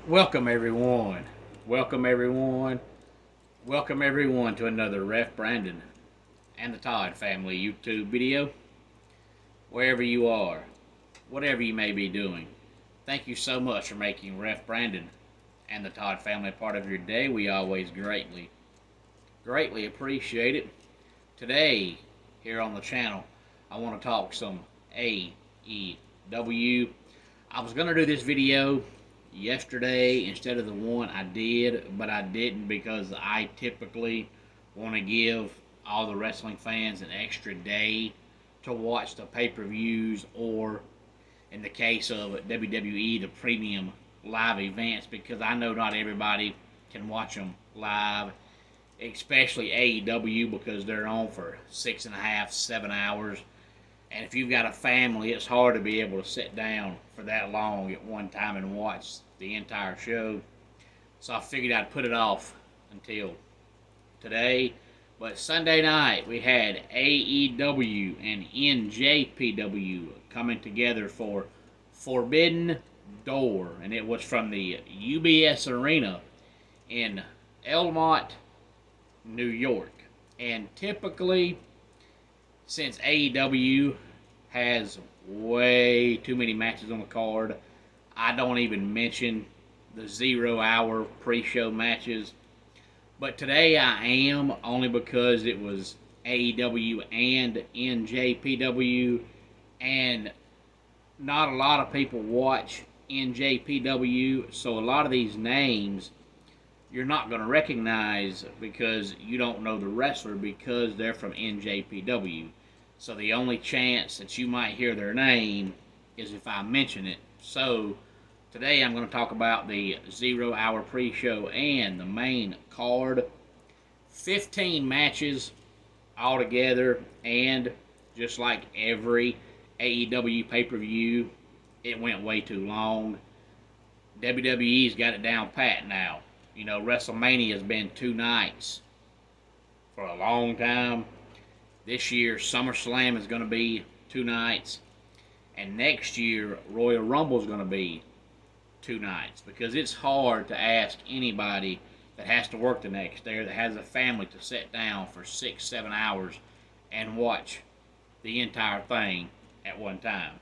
Welcome everyone. Welcome everyone. Welcome everyone to another Ref Brandon and the Todd family YouTube video. Wherever you are, whatever you may be doing, thank you so much for making Ref Brandon and the Todd family a part of your day. We always greatly appreciate it. Today, here on the channel, I want to talk some AEW. I was going to do this video yesterday instead of the one I did, but I didn't because I typically want to give all the wrestling fans an extra day to watch the pay-per-views, or in the case of WWE, the premium live events, because I know not everybody can watch them live, especially AEW, because they're on for 6.5, 7 hours. And if you've got a family, it's hard to be able to sit down for that long at one time and watch the entire show. So I figured I'd put it off until today. But Sunday night, we had AEW and NJPW coming together for Forbidden Door. And it was from the UBS Arena in Elmont, New York. And typically, since AEW has way too many matches on the card, I don't even mention the 0 hour pre-show matches. But today I am, only because it was AEW and NJPW, and not a lot of people watch NJPW, so a lot of these names you're not going to recognize because you don't know the wrestler because they're from NJPW. So the only chance that you might hear their name is if I mention it. So today I'm going to talk about the 0 hour pre-show and the main card. 15 matches altogether, and just like every AEW pay-per-view, it went way too long. WWE's got it down pat now. You know, WrestleMania has been 2 nights for a long time. This year, SummerSlam is going to be 2 nights. And next year, Royal Rumble is going to be 2 nights. Because it's hard to ask anybody that has to work the next day or that has a family to sit down for 6, 7 hours and watch the entire thing at one time.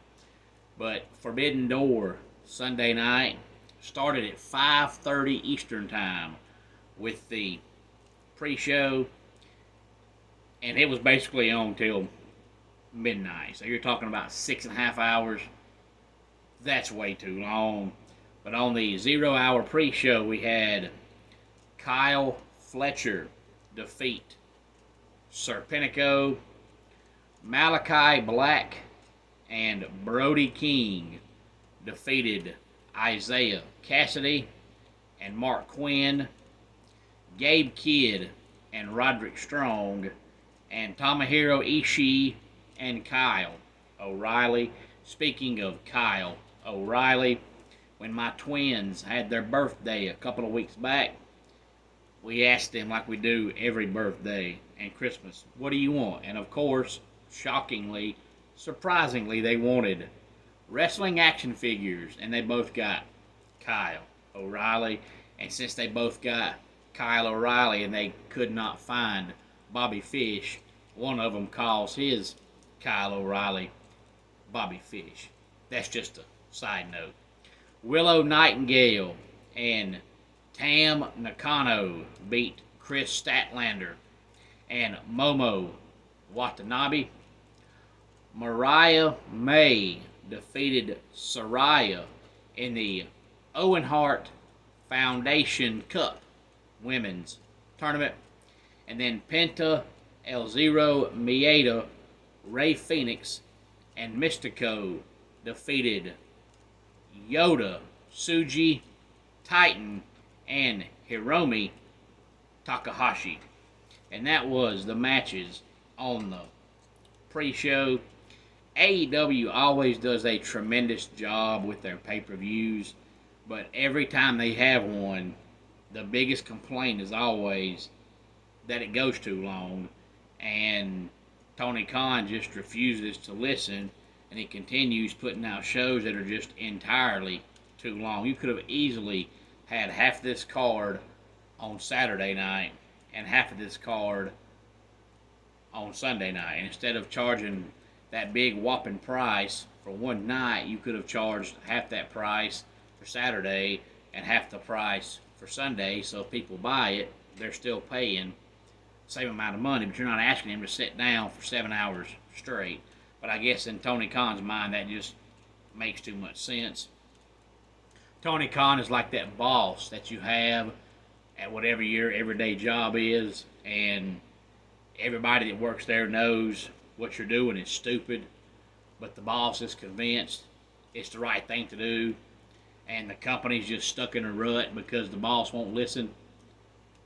But Forbidden Door, Sunday night, started at 5:30 Eastern Time with the pre-show, and it was basically on till midnight. So you're talking about 6.5 hours. That's way too long. But on the 0 hour pre-show, we had Kyle Fletcher defeat Serpentico, Malachi Black, and Brody King defeated Isaiah Cassidy and Mark Quinn, Gabe Kidd and Roderick Strong, and Tomohiro Ishii and Kyle O'Reilly. Speaking of Kyle O'Reilly, when my twins had their birthday a couple of weeks back, we asked them, like we do every birthday and Christmas, what do you want? And of course, shockingly, surprisingly, they wanted wrestling action figures, and they both got Kyle O'Reilly. And since they both got Kyle O'Reilly and they could not find Bobby Fish, one of them calls his Kyle O'Reilly Bobby Fish. That's just a side note. Willow Nightingale and Tam Nakano beat Chris Statlander and Momo Watanabe. Mariah May defeated Saraya in the Owen Hart Foundation Cup Women's Tournament. And then Penta El Zero Mieta, Ray Phoenix, and Mystico defeated Yoda, Tsuji, Titan, and Hiromi Takahashi. And that was the matches on the pre-show. AEW always does a tremendous job with their pay-per-views, but every time they have one, the biggest complaint is always that it goes too long, and Tony Khan just refuses to listen, and he continues putting out shows that are just entirely too long. You could have easily had half of this card on Saturday night and half of this card on Sunday night. And instead of charging that big whopping price for one night, you could have charged half that price for Saturday and half the price for Sunday. So if people buy it, they're still paying the same amount of money, but you're not asking them to sit down for 7 hours straight. But I guess in Tony Khan's mind, that just makes too much sense. Tony Khan is like that boss that you have at whatever your everyday job is, and everybody that works there knows what you're doing is stupid, but the boss is convinced it's the right thing to do, and the company's just stuck in a rut because the boss won't listen.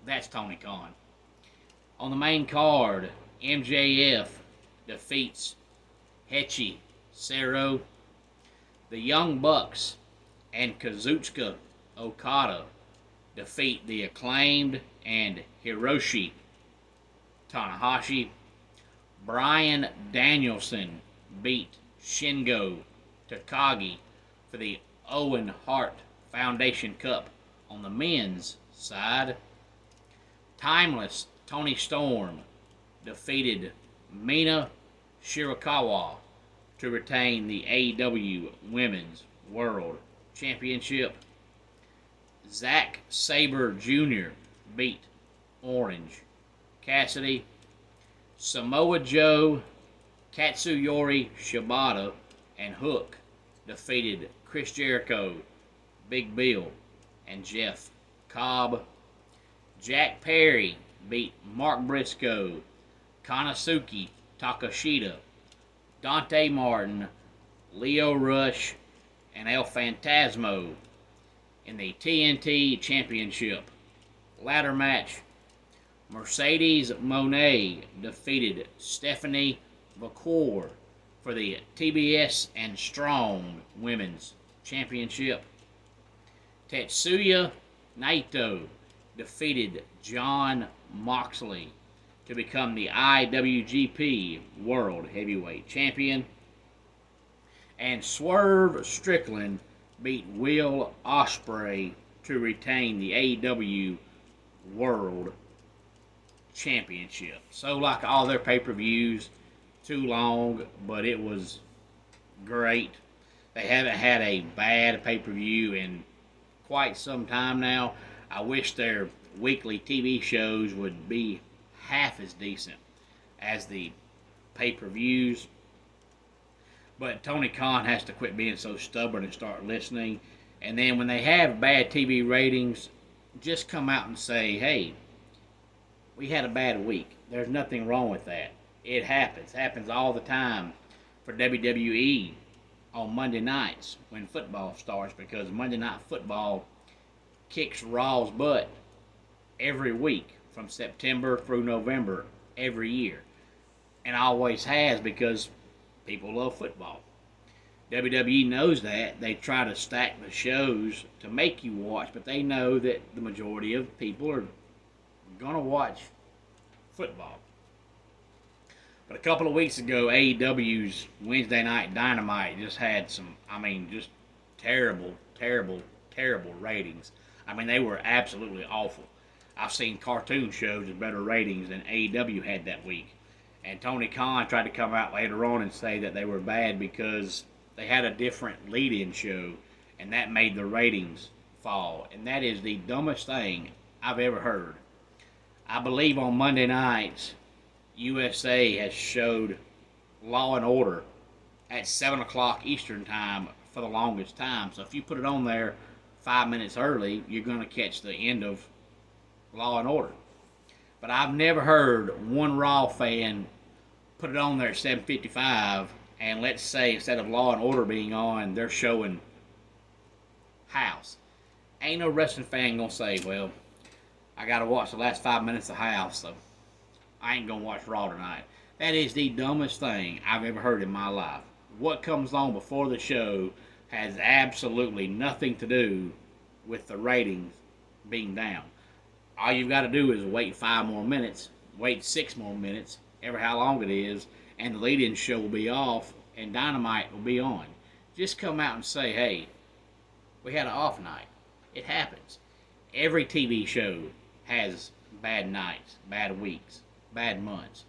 That's Tony Khan. On the main card, MJF defeats Hechi Sero. The Young Bucks and Kazuchika Okada defeat the Acclaimed and Hiroshi Tanahashi. Bryan Danielson beat Shingo Takagi for the Owen Hart Foundation Cup on the men's side. Timeless Toni Storm defeated Mina Shirakawa to retain the AEW Women's World Championship. Zack Sabre Jr. beat Orange Cassidy. Samoa Joe, Katsuyori Shibata, and Hook defeated Chris Jericho, Big Bill, and Jeff Cobb. Jack Perry beat Mark Briscoe, Konosuke Takashita, Dante Martin, Leo Rush, and El Phantasmo in the TNT Championship ladder match. Mercedes Moné defeated Stephanie McCoy for the TBS and Strong Women's Championship. Tetsuya Naito defeated Jon Moxley to become the IWGP World Heavyweight Champion. And Swerve Strickland beat Will Ospreay to retain the AEW World Championship. So like all their pay-per-views, too long, but it was great. They haven't had a bad pay-per-view in quite some time now. I wish their weekly TV shows would be half as decent as the pay-per-views. But Tony Khan has to quit being so stubborn and start listening. And then when they have bad TV ratings, just come out and say, hey, we had a bad week. There's nothing wrong with that. It happens. Happens all the time for WWE on Monday nights when football starts, because Monday Night Football kicks Raw's butt every week from September through November every year. And always has, because people love football. WWE knows that. They try to stack the shows to make you watch, but they know that the majority of people are going to watch football. But a couple of weeks ago, AEW's Wednesday Night Dynamite just had some, just terrible ratings. They were absolutely awful. I've seen cartoon shows with better ratings than AEW had that week. And Tony Khan tried to come out later on and say that they were bad because they had a different lead-in show, and that made the ratings fall. And that is the dumbest thing I've ever heard. I believe on Monday nights, USA has showed Law and Order at 7 o'clock Eastern Time for the longest time. So if you put it on there 5 minutes early, you're going to catch the end of Law and Order. But I've never heard one Raw fan put it on there at 7:55, and let's say instead of Law and Order being on, they're showing House. Ain't no wrestling fan gonna say, well, I gotta watch the last 5 minutes of House, so I ain't gonna watch Raw tonight. That is the dumbest thing I've ever heard in my life. What comes on before the show has absolutely nothing to do with the ratings being down. All you've got to do is wait 5 more minutes, wait 6 more minutes, ever how long it is, and the lead-in show will be off, and Dynamite will be on. Just come out and say, hey, we had an off night. It happens. Every TV show has bad nights, bad weeks, bad months.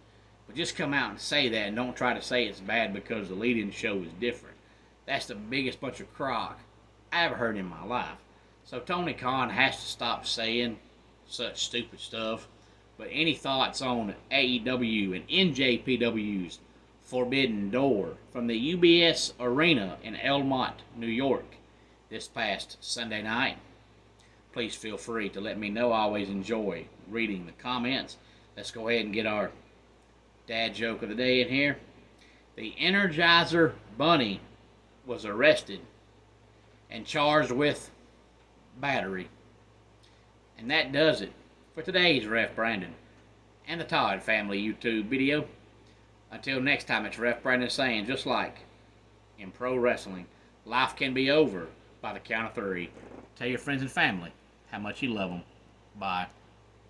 But just come out and say that, and don't try to say it's bad because the lead-in show is different. That's the biggest bunch of crock I ever heard in my life. So Tony Khan has to stop saying such stupid stuff. But any thoughts on AEW and NJPW's Forbidden Door from the UBS Arena in Elmont, New York this past Sunday night? Please feel free to let me know. I always enjoy reading the comments. Let's go ahead and get our dad joke of the day in here. The Energizer Bunny was arrested and charged with battery. And that does it for today's Ref Brandon and the Todd Family YouTube video. Until next time, it's Ref Brandon saying, just like in pro wrestling, life can be over by the count of 3. Tell your friends and family how much you love them. Bye.